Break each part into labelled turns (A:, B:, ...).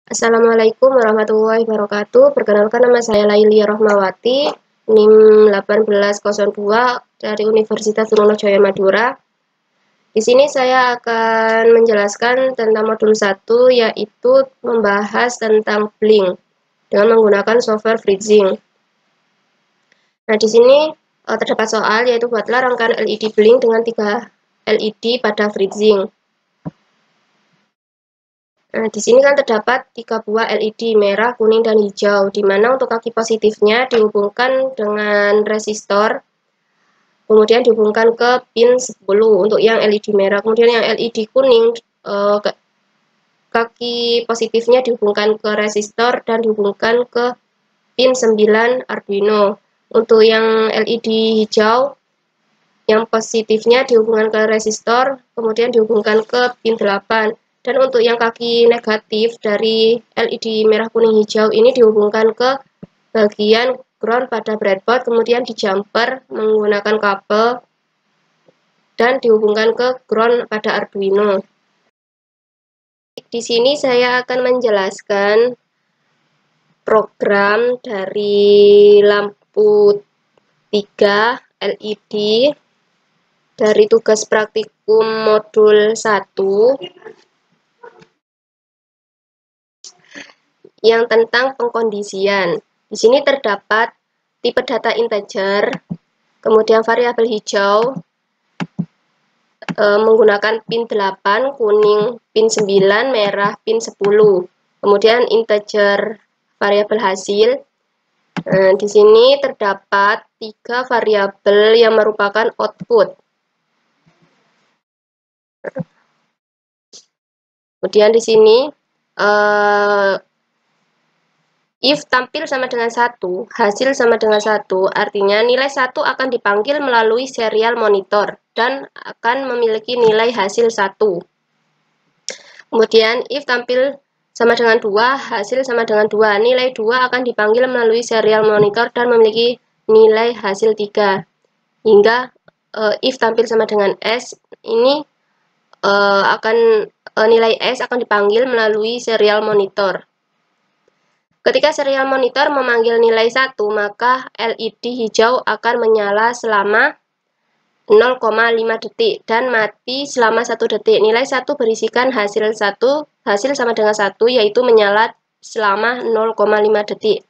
A: Assalamualaikum warahmatullahi wabarakatuh. Perkenalkan, nama saya Laili Rohmawati, NIM 1802 dari Universitas Trunojoyo Madura. Di sini saya akan menjelaskan tentang modul 1, yaitu membahas tentang Blink dengan menggunakan software freezing. Nah, di sini terdapat soal, yaitu buatlah rangkaian LED Blink dengan 3 LED pada freezing. Nah, di sini kan terdapat 3 buah LED, merah, kuning, dan hijau, di mana untuk kaki positifnya dihubungkan dengan resistor, kemudian dihubungkan ke pin 10 untuk yang LED merah, kemudian yang LED kuning, kaki positifnya dihubungkan ke resistor dan dihubungkan ke pin 9 Arduino. Untuk yang LED hijau, yang positifnya dihubungkan ke resistor, kemudian dihubungkan ke pin 8. Dan untuk yang kaki negatif dari LED merah kuning hijau ini dihubungkan ke bagian ground pada breadboard, kemudian di jumper menggunakan kabel dan dihubungkan ke ground pada Arduino. Di sini saya akan menjelaskan program dari lampu 3 LED dari tugas praktikum modul 1 yang tentang pengkondisian. Di sini terdapat tipe data integer, kemudian variabel hijau menggunakan pin 8, kuning pin 9, merah pin 10. Kemudian integer variabel hasil. Di sini terdapat 3 variabel yang merupakan output. Kemudian di sini if tampil sama dengan 1, hasil sama dengan 1, artinya nilai 1 akan dipanggil melalui serial monitor dan akan memiliki nilai hasil 1. Kemudian if tampil sama dengan 2, hasil sama dengan 2, nilai 2 akan dipanggil melalui serial monitor dan memiliki nilai hasil 3. Hingga if tampil sama dengan S, ini nilai S akan dipanggil melalui serial monitor. Ketika serial monitor memanggil nilai 1, maka LED hijau akan menyala selama 0,5 detik dan mati selama 1 detik. Nilai 1 berisikan hasil sama dengan 1, yaitu menyala selama 0,5 detik.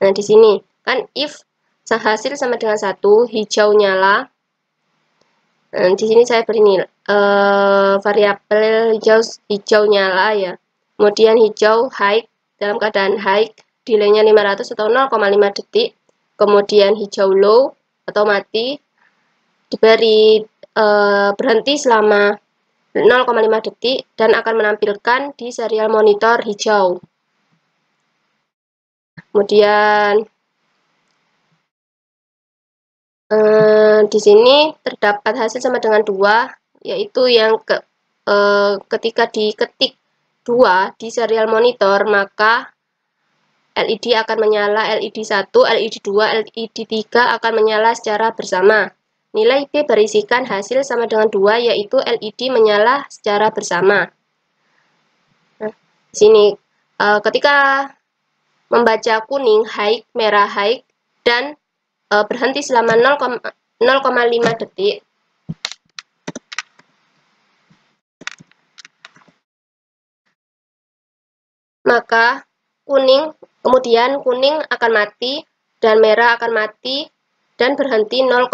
A: Nah, di sini kan if hasil sama dengan 1, hijau nyala. Nah, di sini saya beri variabel hijau nyala ya. Kemudian hijau high, dalam keadaan high, delay-nya 500 atau 0,5 detik. Kemudian hijau low atau mati, diberi berhenti selama 0,5 detik dan akan menampilkan di serial monitor hijau. Kemudian di sini terdapat hasil sama dengan 2, yaitu yang ketika diketik 2 di serial monitor, maka LED akan menyala, LED 1, LED 2, LED 3 akan menyala secara bersama. Nilai P berisikan hasil sama dengan 2, yaitu LED menyala secara bersama. Nah, di sini ketika membaca kuning high, merah high, dan berhenti selama 0,5 detik, maka kemudian kuning akan mati dan merah akan mati dan berhenti 0,5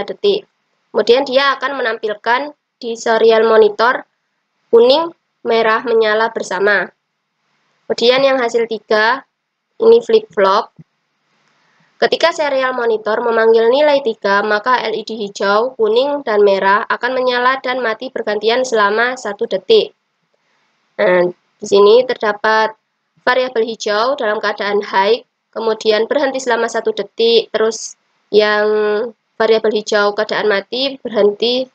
A: detik. Kemudian dia akan menampilkan di serial monitor kuning, merah menyala bersama. Kemudian yang hasil 3, ini flip-flop. Ketika serial monitor memanggil nilai 3, maka LED hijau, kuning, dan merah akan menyala dan mati bergantian selama 1 detik. Nah, di sini terdapat variabel hijau dalam keadaan high, kemudian berhenti selama 1 detik, terus yang variabel hijau keadaan mati berhenti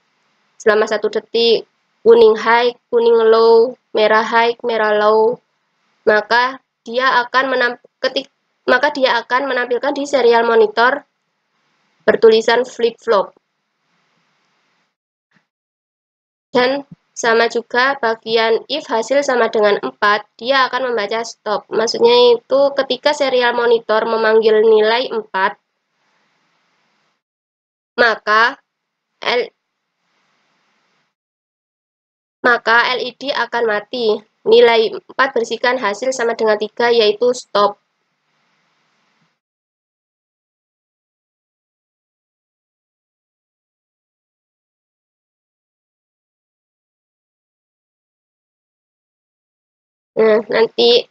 A: selama 1 detik, kuning high, kuning low, merah high, merah low, maka dia akan menampilkan di serial monitor bertulisan flip-flop. Dan Sama juga bagian if hasil sama dengan 4, dia akan membaca stop. Maksudnya itu ketika serial monitor memanggil nilai 4, maka LED akan mati. Nilai 4 bersihkan hasil sama dengan 3, yaitu stop. Nah, nanti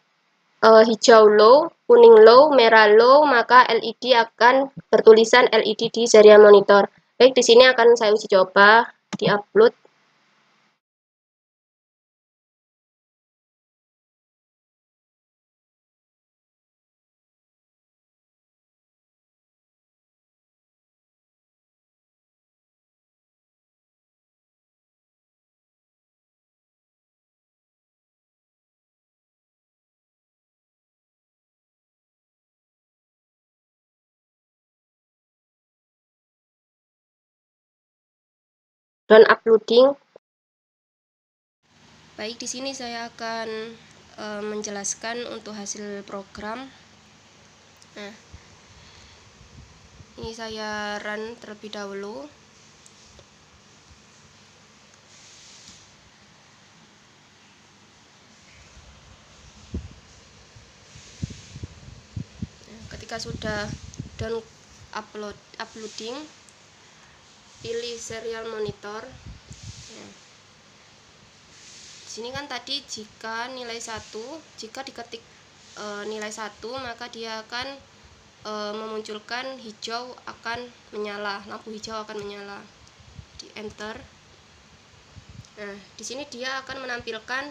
A: hijau low, kuning low, merah low, maka LED akan bertulisan LED di serial monitor. Baik, di sini akan saya uji coba di-upload. Dan uploading. Baik, di sini saya akan menjelaskan untuk hasil program. Nah, ini saya run terlebih dahulu. Nah, ketika sudah done uploading, pilih serial monitor. Nah, sini kan tadi jika nilai 1, jika diketik nilai 1, maka dia akan memunculkan hijau akan menyala, lampu hijau akan menyala. Di enter. Nah, di sini dia akan menampilkan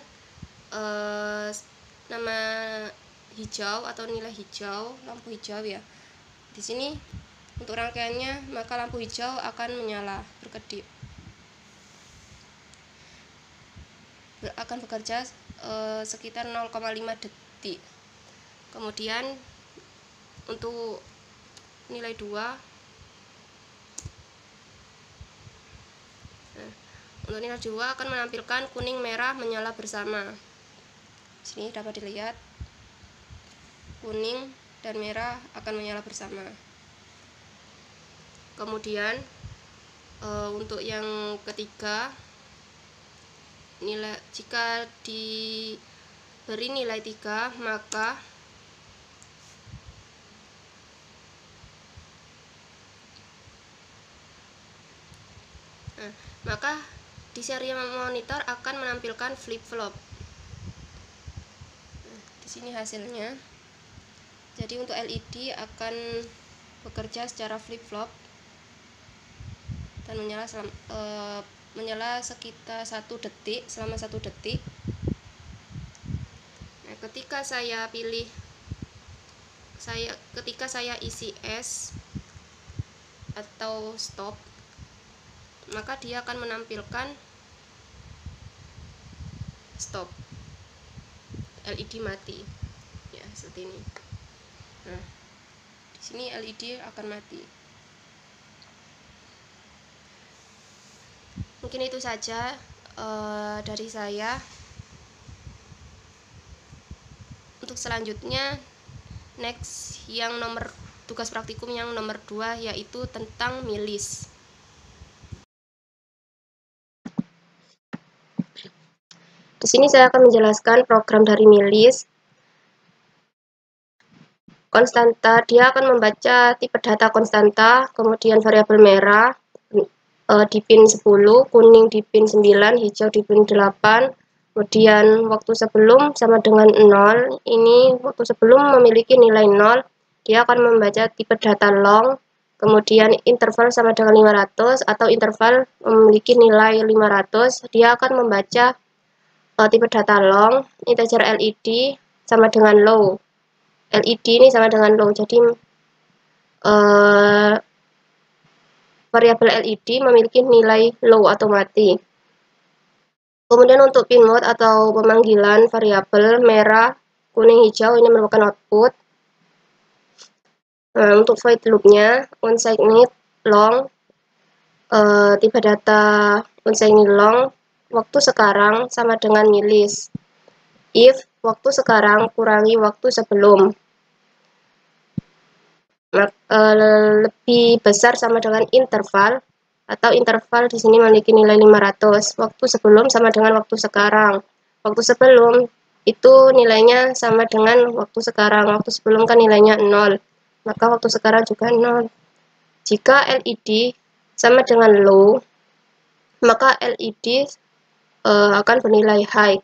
A: nama hijau atau nilai hijau, lampu hijau ya. Di sini untuk rangkaiannya, maka lampu hijau akan menyala, berkedip. Akan bekerja sekitar 0,5 detik. Kemudian untuk nilai 2, untuk nilai 2 akan menampilkan kuning merah menyala bersama. Sini dapat dilihat kuning dan merah akan menyala bersama. Kemudian untuk yang ketiga, nilai jika diberi nilai 3, maka di serial monitor akan menampilkan flip-flop. Di sini hasilnya. Jadi untuk LED akan bekerja secara flip-flop dan menyala sekitar 1 detik, selama 1 detik. Nah, ketika saya isi S atau stop, maka dia akan menampilkan stop, LED mati ya, seperti ini. Nah, di sini LED akan mati. Mungkin itu saja dari saya. Untuk selanjutnya, next yang tugas praktikum yang nomor 2, yaitu tentang milis. Di sini saya akan menjelaskan program dari milis. Konstanta, dia akan membaca tipe data konstanta, kemudian variabel merah di pin 10, kuning di pin 9, hijau di pin 8. Kemudian waktu sebelum sama dengan 0. Ini waktu sebelum memiliki nilai 0, dia akan membaca tipe data long. Kemudian interval sama dengan 500 atau interval memiliki nilai 500, dia akan membaca tipe data long. Integer LED sama dengan low. LED ini sama dengan low, jadi variabel LED memiliki nilai low atau mati. Kemudian untuk pin mode atau pemanggilan variabel merah, kuning, hijau ini merupakan output. Nah, untuk void loopnya onSigned long, tipe data onSigned long, waktu sekarang sama dengan milis. If waktu sekarang kurangi waktu sebelum, lebih besar sama dengan interval, atau interval di sini memiliki nilai 500. Waktu sebelum sama dengan waktu sekarang. Waktu sebelum itu nilainya sama dengan waktu sekarang. Waktu sebelum kan nilainya 0. Maka waktu sekarang juga 0. Jika LED sama dengan low, maka LED akan bernilai high.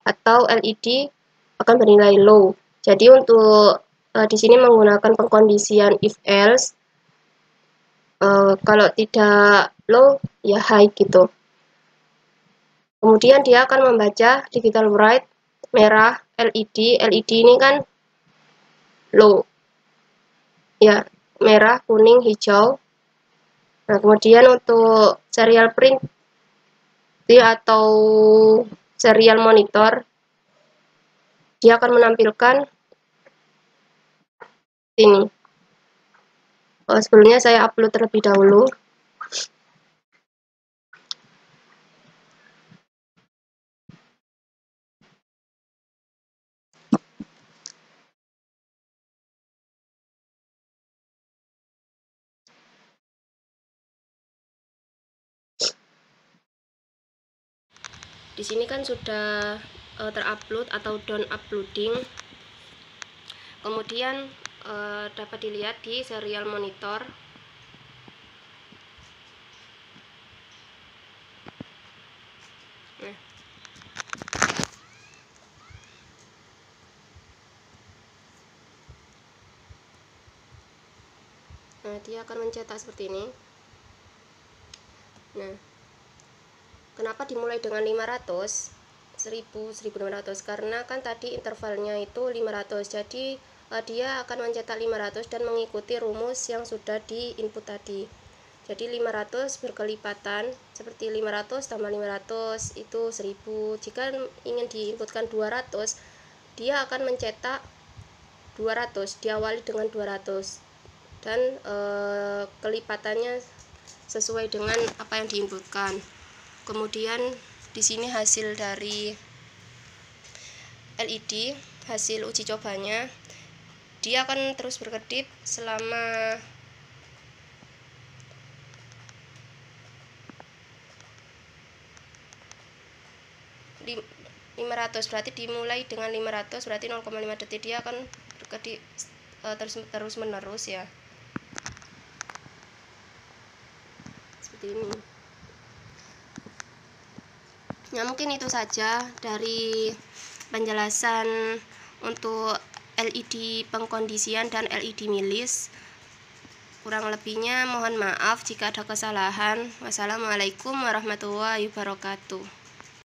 A: Atau LED akan bernilai low. Jadi untuk di sini menggunakan pengkondisian if else, kalau tidak low ya high gitu. Kemudian dia akan membaca digital write merah LED. LED ini kan low ya, merah, kuning, hijau. Nah, kemudian untuk serial print atau serial monitor, dia akan menampilkan ini. Sebelumnya saya upload terlebih dahulu. Di sini kan sudah terupload atau down uploading. Kemudian dapat dilihat di serial monitor. Nah, dia akan mencetak seperti ini. Nah, kenapa dimulai dengan 500, 1000, 1500? Karena kan tadi intervalnya itu 500. Jadi dia akan mencetak 500 dan mengikuti rumus yang sudah di input tadi. Jadi 500 berkelipatan seperti 500 tambah 500 itu 1000. Jika ingin diinputkan 200, dia akan mencetak 200, diawali dengan 200 dan kelipatannya sesuai dengan apa yang diinputkan. Kemudian di sini hasil dari LED, hasil uji cobanya. Dia akan terus berkedip selama 500, berarti dimulai dengan 500, berarti 0,5 detik dia akan berkedip terus menerus ya, seperti ini. Nah, mungkin itu saja dari penjelasan untuk LED pengkondisian dan LED milis. Kurang lebihnya mohon maaf jika ada kesalahan. Wassalamualaikum warahmatullahi wabarakatuh.